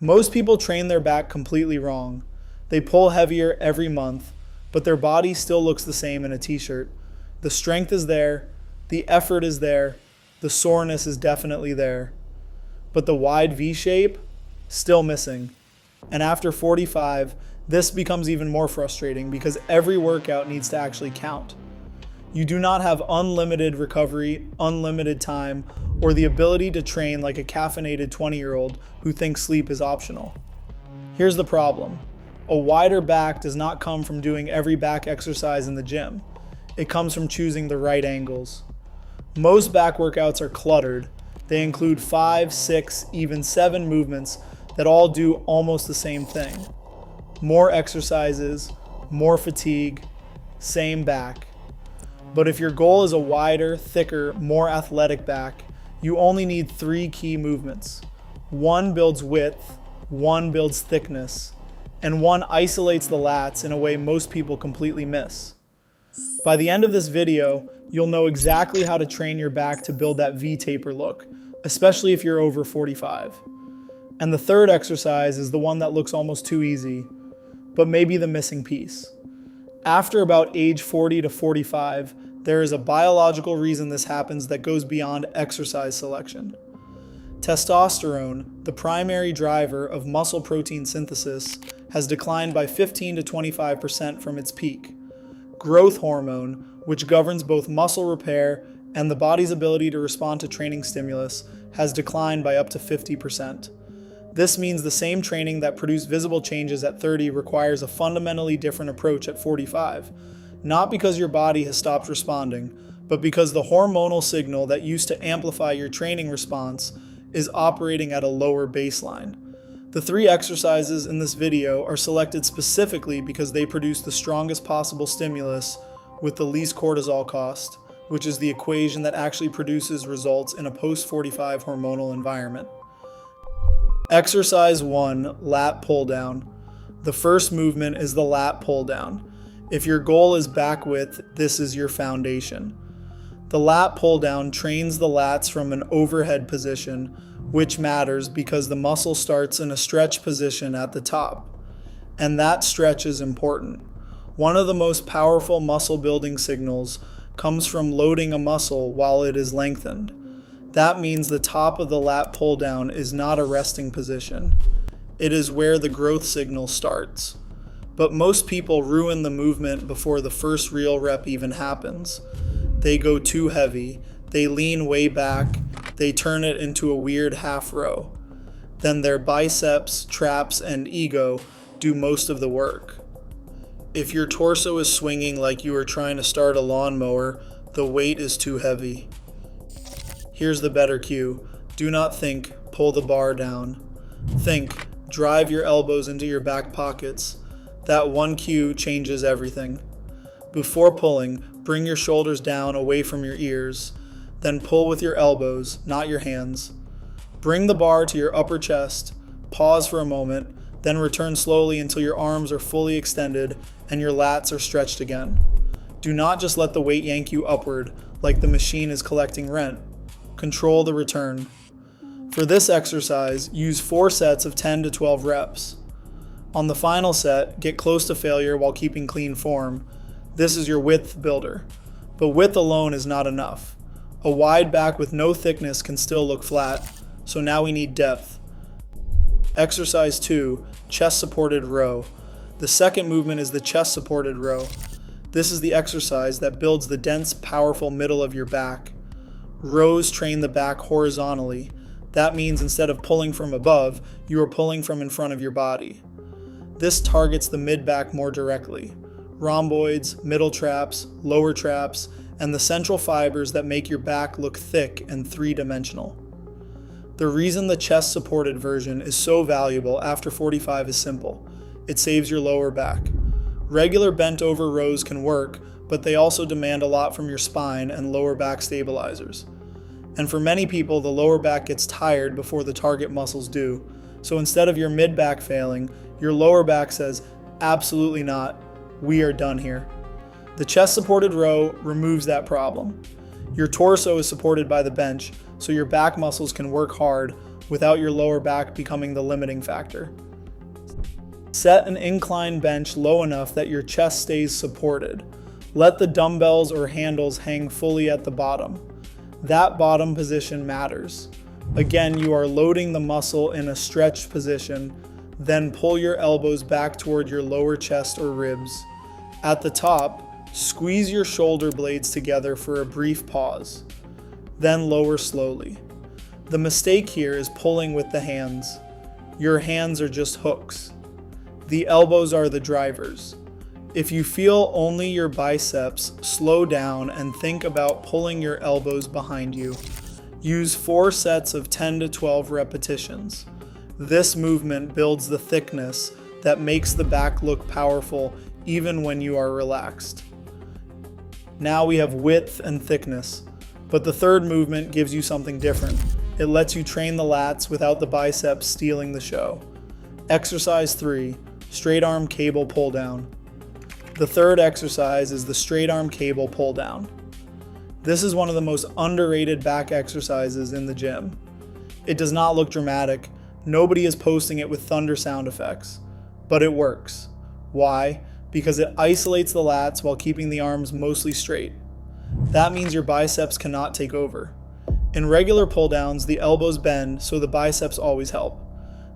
Most people train their back completely wrong. They pull heavier every month, but their body still looks the same in a t-shirt. The strength is there, the effort is there, the soreness is definitely there. But the wide V shape, still missing. And after 45, this becomes even more frustrating because every workout needs to actually count. You do not have unlimited recovery, unlimited time, or the ability to train like a caffeinated 20-year-old who thinks sleep is optional. Here's the problem. A wider back does not come from doing every back exercise in the gym. It comes from choosing the right angles. Most back workouts are cluttered. They include 5, 6, even 7 movements that all do almost the same thing. More exercises, more fatigue, same back. But if your goal is a wider, thicker, more athletic back, you only need 3 key movements. 1 builds width, 1 builds thickness, and 1 isolates the lats in a way most people completely miss. By the end of this video, you'll know exactly how to train your back to build that V-taper look, especially if you're over 45. And the third exercise is the one that looks almost too easy, but maybe the missing piece. After about age 40 to 45, there is a biological reason this happens that goes beyond exercise selection. Testosterone, the primary driver of muscle protein synthesis, has declined by 15 to 25% from its peak. Growth hormone, which governs both muscle repair and the body's ability to respond to training stimulus, has declined by up to 50%. This means the same training that produced visible changes at 30 requires a fundamentally different approach at 45, not because your body has stopped responding, but because the hormonal signal that used to amplify your training response is operating at a lower baseline. The 3 exercises in this video are selected specifically because they produce the strongest possible stimulus with the least cortisol cost, which is the equation that actually produces results in a post-45 hormonal environment. Exercise 1, lat pull down. The first movement is the lat pull down. If your goal is back width, this is your foundation. The lat pull down trains the lats from an overhead position, which matters because the muscle starts in a stretch position at the top. And that stretch is important. One of the most powerful muscle building signals comes from loading a muscle while it is lengthened. That means the top of the lat pull down is not a resting position. It is where the growth signal starts. But most people ruin the movement before the first real rep even happens. They go too heavy, they lean way back, they turn it into a weird half row. Then their biceps, traps, and ego do most of the work. If your torso is swinging like you are trying to start a lawnmower, the weight is too heavy. Here's the better cue. Do not think, pull the bar down. Think, drive your elbows into your back pockets. That one cue changes everything. Before pulling, bring your shoulders down away from your ears. Then pull with your elbows, not your hands. Bring the bar to your upper chest. Pause for a moment, then return slowly until your arms are fully extended and your lats are stretched again. Do not just let the weight yank you upward like the machine is collecting rent. Control the return. For this exercise, use 4 sets of 10 to 12 reps. On the final set, get close to failure while keeping clean form. This is your width builder. But width alone is not enough. A wide back with no thickness can still look flat, so now we need depth. Exercise 2, chest supported row. The second movement is the chest supported row. This is the exercise that builds the dense, powerful middle of your back. Rows train the back horizontally. That means instead of pulling from above, you are pulling from in front of your body. This targets the mid-back more directly. Rhomboids, middle traps, lower traps, and the central fibers that make your back look thick and 3-dimensional. The reason the chest-supported version is so valuable after 45 is simple. It saves your lower back. Regular bent-over rows can work, but they also demand a lot from your spine and lower back stabilizers. And for many people, the lower back gets tired before the target muscles do. So instead of your mid-back failing, your lower back says, absolutely not, we are done here. The chest-supported row removes that problem. Your torso is supported by the bench, so your back muscles can work hard, without your lower back becoming the limiting factor. Set an incline bench low enough that your chest stays supported. Let the dumbbells or handles hang fully at the bottom. That bottom position matters. Again, you are loading the muscle in a stretched position, then pull your elbows back toward your lower chest or ribs. At the top, squeeze your shoulder blades together for a brief pause, then lower slowly. The mistake here is pulling with the hands. Your hands are just hooks. The elbows are the drivers. If you feel only your biceps, slow down and think about pulling your elbows behind you. Use 4 sets of 10 to 12 repetitions. This movement builds the thickness that makes the back look powerful even when you are relaxed. Now we have width and thickness, but the third movement gives you something different. It lets you train the lats without the biceps stealing the show. Exercise 3, straight arm cable pull down. The third exercise is the straight arm cable pull down. This is one of the most underrated back exercises in the gym. It does not look dramatic. Nobody is posting it with thunder sound effects, but it works. Why? Because it isolates the lats while keeping the arms mostly straight. That means your biceps cannot take over. In regular pull downs, the elbows bend, so the biceps always help.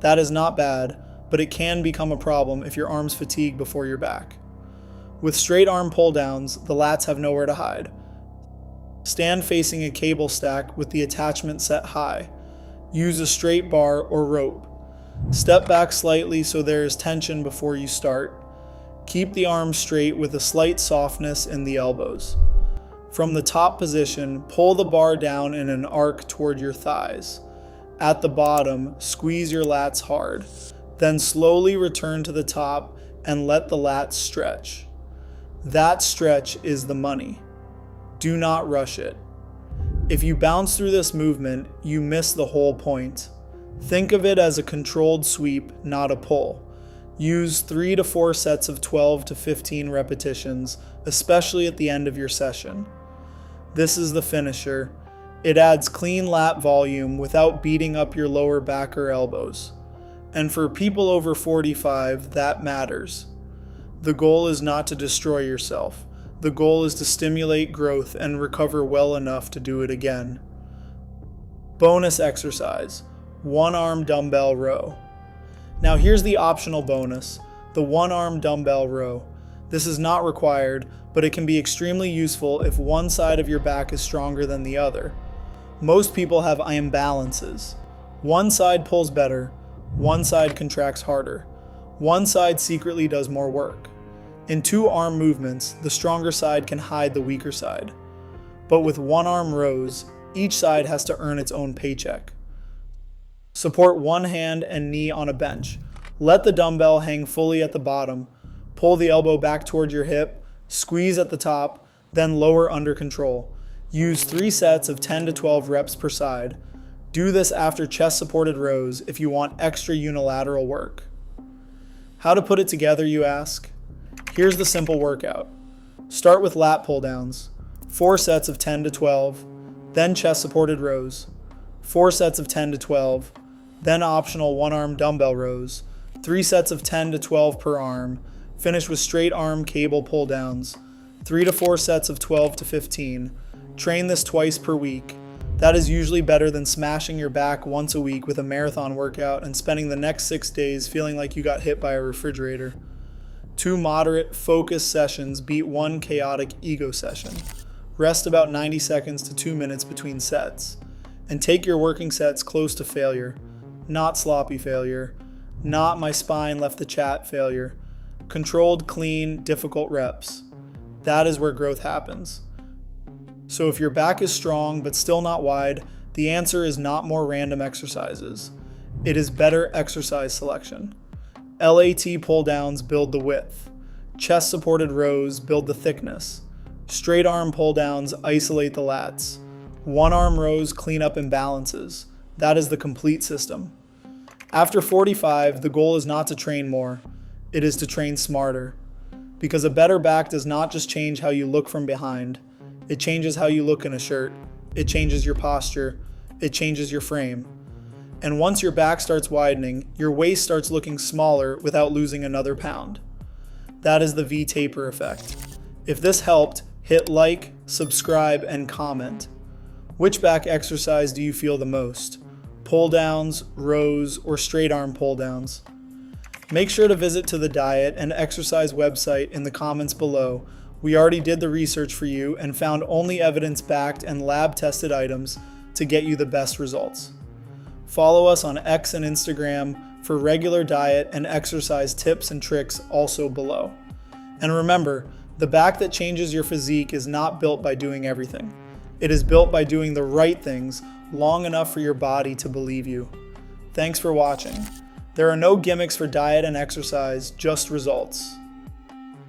That is not bad, but it can become a problem if your arms fatigue before your back. With straight arm pull downs, the lats have nowhere to hide. Stand facing a cable stack with the attachment set high. Use a straight bar or rope. Step back slightly so there is tension before you start. Keep the arms straight with a slight softness in the elbows. From the top position, pull the bar down in an arc toward your thighs. At the bottom, squeeze your lats hard. Then slowly return to the top and let the lats stretch. That stretch is the money. Do not rush it. If you bounce through this movement, you miss the whole point. Think of it as a controlled sweep, not a pull. Use 3 to 4 sets of 12 to 15 repetitions, especially at the end of your session. This is the finisher. It adds clean lat volume without beating up your lower back or elbows. And for people over 45, that matters. The goal is not to destroy yourself. The goal is to stimulate growth and recover well enough to do it again. Bonus exercise, 1-arm dumbbell row. Now here's the optional bonus, the 1-arm dumbbell row. This is not required, but it can be extremely useful if one side of your back is stronger than the other. Most people have imbalances. One side pulls better, one side contracts harder. One side secretly does more work. In 2-arm movements, the stronger side can hide the weaker side. But with 1-arm rows, each side has to earn its own paycheck. Support one hand and knee on a bench. Let the dumbbell hang fully at the bottom. Pull the elbow back toward your hip, squeeze at the top, then lower under control. Use 3 sets of 10 to 12 reps per side. Do this after chest-supported rows if you want extra unilateral work. How to put it together, you ask? Here's the simple workout. Start with lat pull-downs, 4 sets of 10 to 12, then chest-supported rows, 4 sets of 10 to 12, then optional 1-arm dumbbell rows, 3 sets of 10 to 12 per arm, finish with straight arm cable pull-downs, 3 to 4 sets of 12 to 15. Train this twice per week. That is usually better than smashing your back once a week with a marathon workout and spending the next 6 days feeling like you got hit by a refrigerator. 2 moderate, focused sessions beat 1 chaotic ego session. Rest about 90 seconds to 2 minutes between sets. And take your working sets close to failure. Not sloppy failure. Not my spine left the chat failure. Controlled, clean, difficult reps. That is where growth happens. So if your back is strong but still not wide, the answer is not more random exercises. It is better exercise selection. LAT pull-downs build the width. Chest-supported rows build the thickness. Straight arm pull-downs isolate the lats. 1-arm rows clean up imbalances. That is the complete system. After 45, the goal is not to train more. It is to train smarter. Because a better back does not just change how you look from behind. It changes how you look in a shirt. It changes your posture. It changes your frame. And once your back starts widening, your waist starts looking smaller without losing another pound. That is the V-taper effect. If this helped, hit like, subscribe, and comment. Which back exercise do you feel the most? Pull downs, rows, or straight arm pull downs? Make sure to visit to the diet and exercise website in the comments below. We already did the research for you and found only evidence-backed and lab-tested items to get you the best results. Follow us on X and Instagram for regular diet and exercise tips and tricks also below. And remember, the back that changes your physique is not built by doing everything. It is built by doing the right things long enough for your body to believe you. Thanks for watching. There are no gimmicks for diet and exercise, just results.